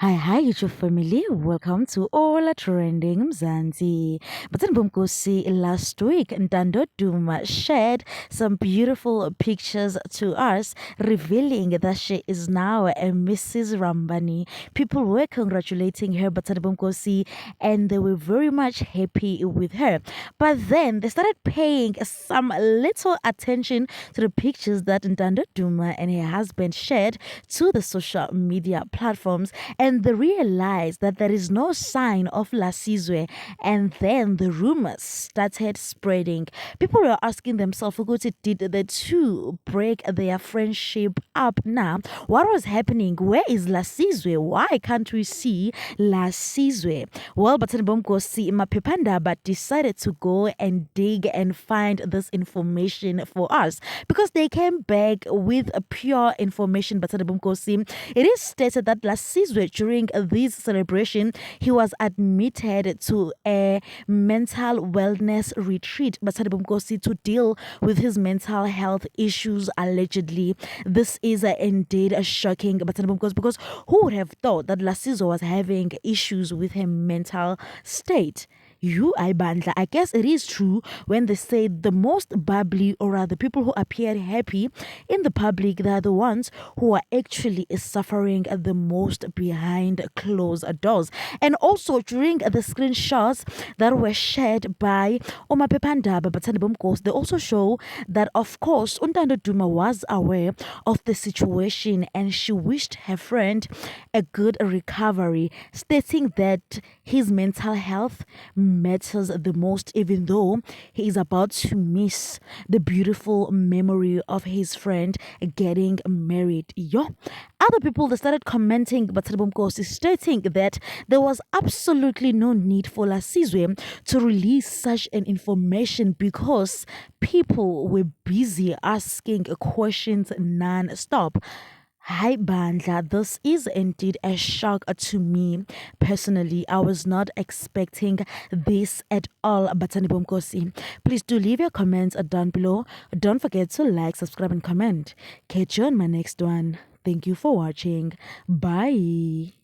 Hi, YouTube family. Welcome to All Trending Mzansi. But then Bumkosi last week, Ntando Duma shared some beautiful pictures to us, revealing that she is now a Mrs. Rambani. People were congratulating her, but Bumkosi, and they were very much happy with her. But then they started paying some little attention to the pictures that Ntando Duma and her husband shared to the social media platforms, and they realized that there is no sign of Lasizwe. And then the rumors started spreading. People were asking themselves, "Ukuthi, did the two break their friendship up now? What was happening? Where is Lasizwe? Why can't we see Lasizwe?" Well, but Bomkosi Mapepanda but decided to go and dig and find this information for us because they came back with a pure information. But it is stated that Lasizwe, during this celebration, he was admitted to a mental wellness retreat, but to deal with his mental health issues allegedly. This is indeed a shocking, but because who would have thought that Lasizwe was having issues with her mental state? You, Ibandla, I guess it is true when they say the most bubbly, or rather people who appear happy in the public, they're the ones who are actually suffering the most behind closed doors. And also during the screenshots that were shared by Oma Pepandaba Batanibumkos, they also show that of course Untando Duma was aware of the situation and she wished her friend a good recovery, stating that his mental health matters the most, even though he is about to miss the beautiful memory of his friend getting married. Other people that started commenting, but is stating that there was absolutely no need for Lasizwe to release such an information because people were busy asking questions non-stop. Hi Bandla, this is indeed a shock to me. Personally, I was not expecting this at all. Batani Bomkosi, please do leave your comments down below. Don't forget to like, subscribe, and comment. Catch you on my next one. Thank you for watching. Bye.